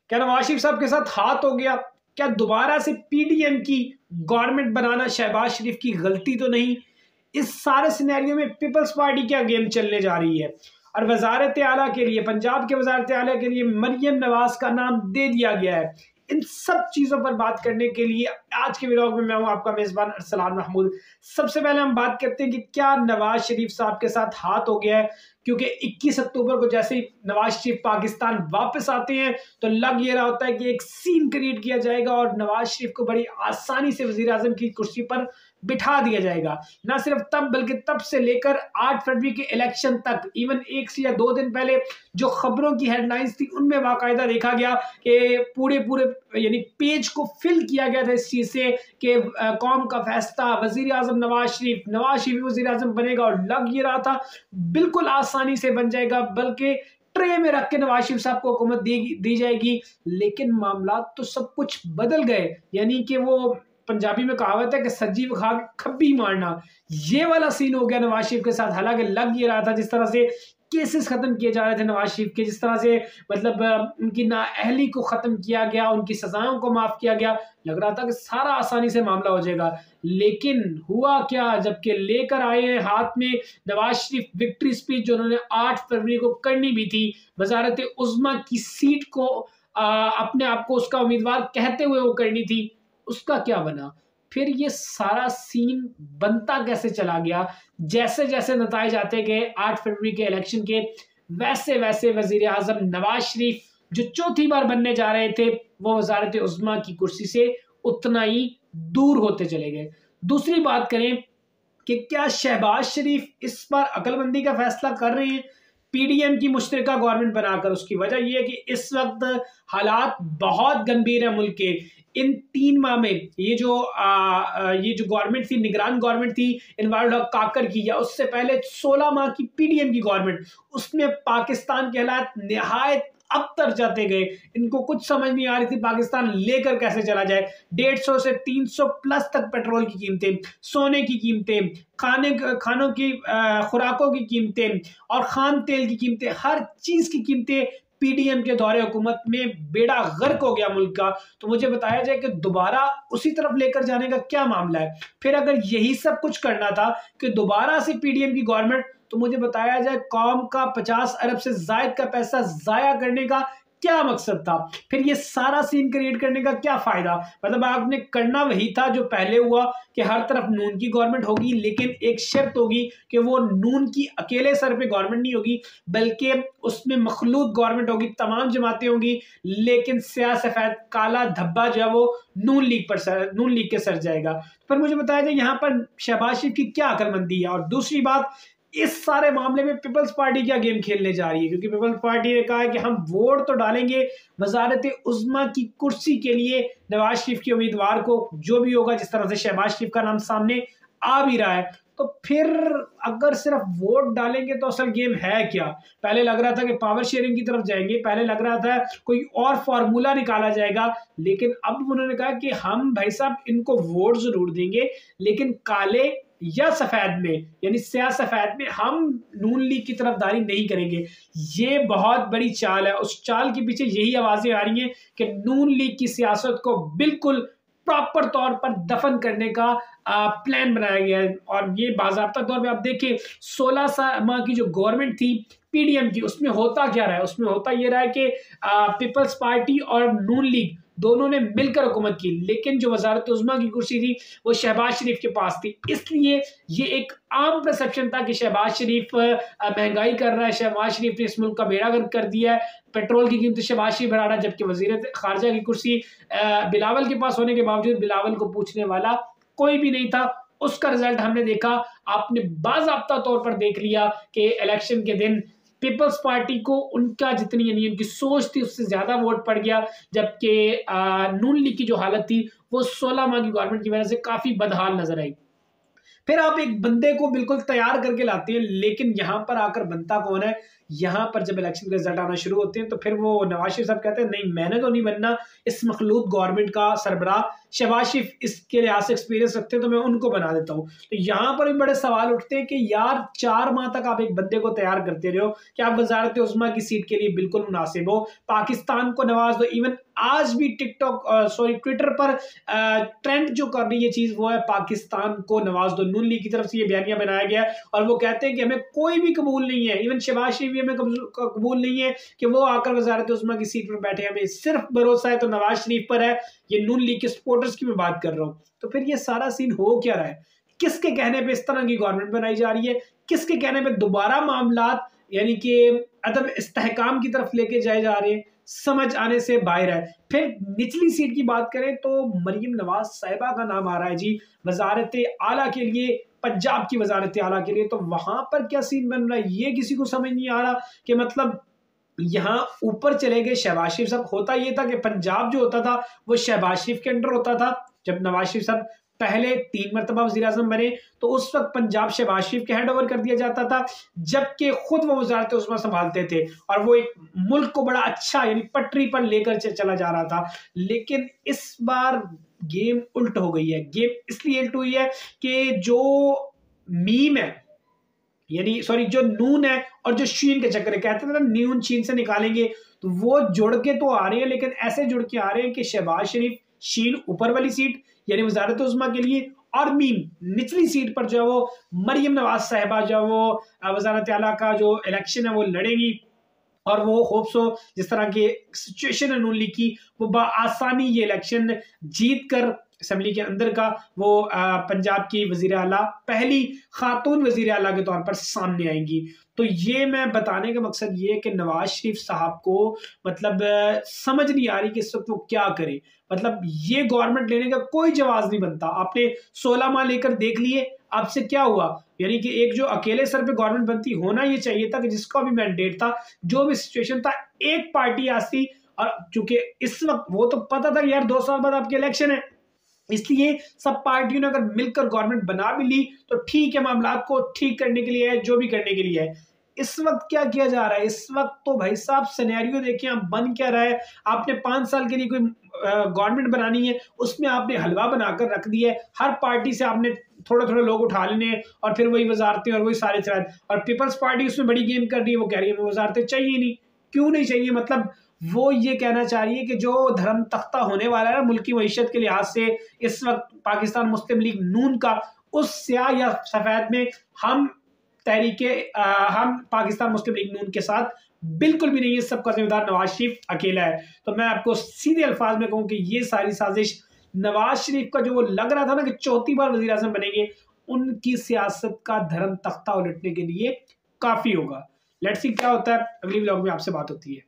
क्या नवाज शरीफ साहब के साथ हाथ हो गया? क्या दोबारा से पीडीएम की गवर्नमेंट बनाना शहबाज शरीफ की गलती तो नहीं? इस सारे सिनेरियो में पीपल्स पार्टी क्या गेम चलने जा रही है? और वजारत आला के लिए, पंजाब के वजारत आला के लिए मरियम नवाज का नाम दे दिया गया है। इन सब चीज़ों पर बात करने के लिए आज के व्लॉग में मैं हूं आपका मेज़बान अरसलान महमूद। सबसे पहले हम बात करते हैं कि क्या नवाज शरीफ साहब के साथ हाथ हो गया है, क्योंकि 21 अक्टूबर को जैसे ही नवाज शरीफ पाकिस्तान वापस आते हैं तो लग ये रहा होता है कि एक सीन क्रिएट किया जाएगा और नवाज शरीफ को बड़ी आसानी से वजीर आजम की कुर्सी पर बिठा दिया जाएगा। ना सिर्फ तब बल्कि तब से लेकर 8 फरवरी के इलेक्शन तक, इवन एक से या 2 दिन पहले जो खबरों की हेडलाइंस थी उनमें बाकायदा देखा गया कि पूरे यानी पेज को फिल किया गया था इस चीज से कि कौम का फैसला वजीर आजम नवाज शरीफ वजीर आजम बनेगा। और लग ये रहा था बिल्कुल आसानी से बन जाएगा, बल्कि ट्रे में रख के नवाज शरीफ साहब को हुकूमत दी जाएगी। लेकिन मामला तो सब कुछ बदल गए, यानी कि वो पंजाबी में कहावत है कि सज्जी खा के खब्बी मारना, ये वाला सीन हो गया नवाज शरीफ के साथ। हालांकि लग ये रहा था जिस तरह से केसेस खत्म किए जा रहे थे नवाज शरीफ के, जिस तरह से मतलब उनकी नाअहली को खत्म किया गया, उनकी सजाओं को माफ किया गया, लग रहा था कि सारा आसानी से मामला हो जाएगा। लेकिन हुआ क्या, जबकि लेकर आए हाथ में नवाज शरीफ विक्ट्री स्पीच जो उन्होंने 8 फरवरी को करनी भी थी, वजारत उज़्मा की सीट को अपने आप को उसका उम्मीदवार कहते हुए वो करनी थी, उसका क्या बना? फिर ये सारा सीन बनता कैसे चला गया? जैसे जैसे नताइज आते गए 8 फरवरी के इलेक्शन के, वैसे वैसे वजीर आजम नवाज शरीफ जो चौथी बार बनने जा रहे थे वो वजारत उज़्मा की कुर्सी से उतना ही दूर होते चले गए। दूसरी बात करें कि क्या शहबाज शरीफ इस बार अकलमंदी का फैसला कर रहे हैं पीडीएम की मुश्तरका गवर्नमेंट बनाकर? उसकी वजह यह है कि इस वक्त हालात बहुत गंभीर है मुल्क के। इन 3 माह में ये जो गवर्नमेंट थी, निगरान गवर्नमेंट थी इनवाल्ड हक काकर की, या उससे पहले 16 माह की पीडीएम की गवर्नमेंट, उसमें पाकिस्तान के हालात निहायत अबतर जाते गए। इनको कुछ समझ नहीं आ रही थी पाकिस्तान लेकर कैसे चला जाए। 150 से 300 प्लस तक पेट्रोल की कीमतें, सोने की कीमतें, खानों की खुराकों की कीमतें और खान तेल की कीमतें, हर चीज की कीमतें पीडीएम के दौरे हुकूमत में बेड़ा गर्क हो गया मुल्क का। तो मुझे बताया जाए कि दोबारा उसी तरफ लेकर जाने का क्या मामला है? फिर अगर यही सब कुछ करना था कि दोबारा से पीडीएम की गवर्नमेंट, तो मुझे बताया जाए कौम का 50 अरब से जायद का पैसा जाया करने का क्या मकसद था? फिर ये सारा सीन क्रिएट करने का क्या फायदा? मतलब आपने करना वही था जो पहले हुआ कि हर तरफ नून की गवर्नमेंट होगी, लेकिन एक शर्त होगी कि वो नून की अकेले सर पे गवर्नमेंट नहीं होगी, बल्कि उसमें मखलूत गवर्नमेंट होगी, तमाम जमातें होंगी, लेकिन स्याह सफेद काला धब्बा जो है वो नून लीग के सर जाएगा। पर मुझे बताया जाए यहाँ पर शहबाज शरीफ की क्या अकलमंदी है? और दूसरी बात, इस सारे मामले में पीपल्स पार्टी क्या गेम खेलने जा रही है? क्योंकि पीपल्स पार्टी ने कहा है कि हम वोट तो डालेंगे वजारत उज़्मा की कुर्सी के लिए नवाज शरीफ के उम्मीदवार को, जो भी होगा, जिस तरह से शहबाज शरीफ का नाम सामने आ भी रहा है। तो फिर अगर सिर्फ वोट डालेंगे तो असल गेम है क्या? पहले लग रहा था कि पावर शेयरिंग की तरफ जाएंगे, पहले लग रहा था कोई और फॉर्मूला निकाला जाएगा, लेकिन अब उन्होंने कहा कि हम भाई साहब इनको वोट जरूर देंगे, लेकिन काले या सफेद में, यानी स्याह सफेद में हम नून लीग की तरफदारी नहीं करेंगे। ये बहुत बड़ी चाल है। उस चाल के पीछे यही आवाजें आ रही हैं कि नून लीग की सियासत को बिल्कुल प्रॉपर तौर पर दफन करने का प्लान बनाया गया है। और ये बाज़ाब्ता तौर पे आप देखिए 16 माह की जो गवर्नमेंट थी पीडीएम की, उसमें होता क्या रहा है? उसमें होता ये रहा है कि पीपल्स पार्टी और नून लीग दोनों ने मिलकर हुकूमत की, लेकिन जो वजारत उज़्मा की कुर्सी थी वो शहबाज शरीफ के पास थी। इसलिए ये एक आम परसेप्शन था कि शहबाज शरीफ महंगाई कर रहा है, शहबाज शरीफ ने इस मुल्क का बेड़ा गर्क कर दिया है, पेट्रोल की कीमतें शहबाज शरीफ बढ़ा रहा है, जबकि वजीर खारजा की कुर्सी बिलावल के पास होने के बावजूद बिलावल को पूछने वाला कोई भी नहीं था। उसका रिजल्ट हमने देखा, आपने बाज़ाब्ता तौर पर देख लिया कि इलेक्शन के दिन पीपल्स पार्टी को उनका जितनी, यानी उनकी सोच थी उससे ज्यादा वोट पड़ गया, जबकि नून लीग की जो हालत थी वो 16 माह की गवर्नमेंट की वजह से काफी बदहाल नजर आई। फिर आप एक बंदे को बिल्कुल तैयार करके लाते हैं, लेकिन यहां पर आकर बनता कौन है? यहाँ पर जब इलेक्शन के रिजल्ट आना शुरू होते हैं तो फिर वो नवाज शरीफ साहब कहते हैं नहीं, मैंने तो नहीं बनना इस मखलूत गवर्नमेंट का सरबराह, शहबाज शरीफ इसके लिहाज से एक्सपीरियंस रखते हैं तो मैं उनको बना देता हूँ। तो यहाँ पर भी बड़े सवाल उठते हैं कि यार 4 माह तक आप एक बंदे को तैयार करते रहे हो कि आप वजारत उज़्मा की सीट के लिए बिल्कुल मुनासिब हो, पाकिस्तान को नवाज दो। इवन आज भी ट्विटर पर ट्रेंड जो कर रही है चीज वो है पाकिस्तान को नवाज दो। नून लीग की तरफ से ये बयानिया बनाया गया है और वो कहते हैं कि हमें कोई भी कबूल नहीं है, इवन शहबाज शरीफ भी हमें कबूल नहीं है कि वो आकर वजारत उज़्मा की सीट पर बैठे। हमें सिर्फ भरोसा है तो नवाज शरीफ पर है। ये नून लीग के सपोर्टर्स की मैं बात कर रहा हूँ। तो फिर ये सारा सीन हो क्या रहा है? किसके कहने पे इस तरह की गवर्नमेंट बनाई जा रही है? किसके कहने पे दोबारा मामलात यानी कि अदम इस्तेहकाम की तरफ लेके जाए जा रहे हैं? समझ आने से बाहर है। फिर निचली सीट की बात करें तो मरियम नवाज साहिबा का नाम आ रहा है जी वजारत आला के लिए, पंजाब की वजारत आला के लिए। तो वहां पर क्या सीन बन रहा है ये किसी को समझ नहीं आ रहा कि मतलब यहाँ ऊपर चले गए शहबाज शरीफ साहब। होता ये था कि पंजाब जो होता था वो शहबाज शरीफ के अंडर होता था। जब नवाज शरीफ साहब पहले 3 मरतबा वज़ीर आज़म बने तो उस वक्त पंजाब शहबाज शरीफ के हैंड ओवर कर दिया जाता था, जबकि खुद वो वजारत उज़्मा संभालते थे और वो एक मुल्क को बड़ा अच्छा यानी पटरी पर लेकर चला जा रहा था। लेकिन इस बार गेम उल्ट हो गई है। गेम इसलिए उल्ट हुई है कि जो मीम है यानी जो नून है और जो शीन के चक्कर है, कहते थे ना न्यून शीन से निकालेंगे, तो वो जुड़ के तो आ रहे हैं लेकिन ऐसे जुड़ के आ रहे हैं कि शहबाज शरीफ शीन ऊपर वाली सीट यानी वजारत उज़्मा के लिए और मीम निचली सीट पर जो है वो मरियम नवाज साहिबा जो है वो वजारत आला का जो इलेक्शन है वो लड़ेगी। और वो होप्स हो जिस तरह की सिचुएशन है नून लीग की वो आसानी ये इलेक्शन जीत कर असेंबली के अंदर का वो पंजाब की वजीर आला पहली खातून वजीर आला के तौर पर सामने आएंगी। तो ये मैं बताने का मकसद ये है कि नवाज शरीफ साहब को मतलब समझ नहीं आ रही कि इस वक्त वो क्या करे। मतलब ये गवर्नमेंट लेने का कोई जवाब नहीं बनता। आपने 16 माह लेकर देख लिए, आपसे क्या हुआ? यानी कि एक जो अकेले सर पे गवर्नमेंट बनती होना ये चाहिए था कि जिसका भी मैंडेट था, जो भी सिचुएशन था, एक पार्टी आती। और चूंकि इस वक्त वो तो पता था यार 2 साल बाद आपके इलेक्शन है, इसलिए सब पार्टियों ने अगर मिलकर गवर्नमेंट बना भी ली तो ठीक है, मामला को ठीक करने के लिए है, जो भी करने के लिए है। इस वक्त क्या किया जा रहा है? इस वक्त तो भाई साहब सिनेरियो देखिए, आप बन क्या रहा है। आपने 5 साल के लिए कोई गवर्नमेंट बनानी है, उसमें आपने हलवा बनाकर रख दिया है। हर पार्टी से आपने थोड़ा थोड़ा लोग उठा लेने और फिर वही वजारतें और वही सारे चला। और पीपल्स पार्टी उसमें बड़ी गेम कर रही है, वो कह रही है हमें वजारतें चाहिए नहीं। क्यों नहीं चाहिए? मतलब वो ये कहना चाह रही है कि जो धर्म तख्ता होने वाला है मुल्क की मईशत के लिहाज से इस वक्त पाकिस्तान मुस्लिम लीग नून का, उस स्याह या सफेद में हम पाकिस्तान मुस्लिम लीग नून के साथ बिल्कुल भी नहीं है। सबका जिम्मेदार नवाज शरीफ अकेला है। तो मैं आपको सीधे अल्फाज में कहूं कि ये सारी साजिश नवाज शरीफ का जो वो लग रहा था ना कि 4थी बार वजीर आज़म बनेंगे, उनकी सियासत का धर्म तख्ता उलटने के लिए काफी होगा। लेट्स सी क्या होता है। अगली व्लॉग में आपसे बात होती है।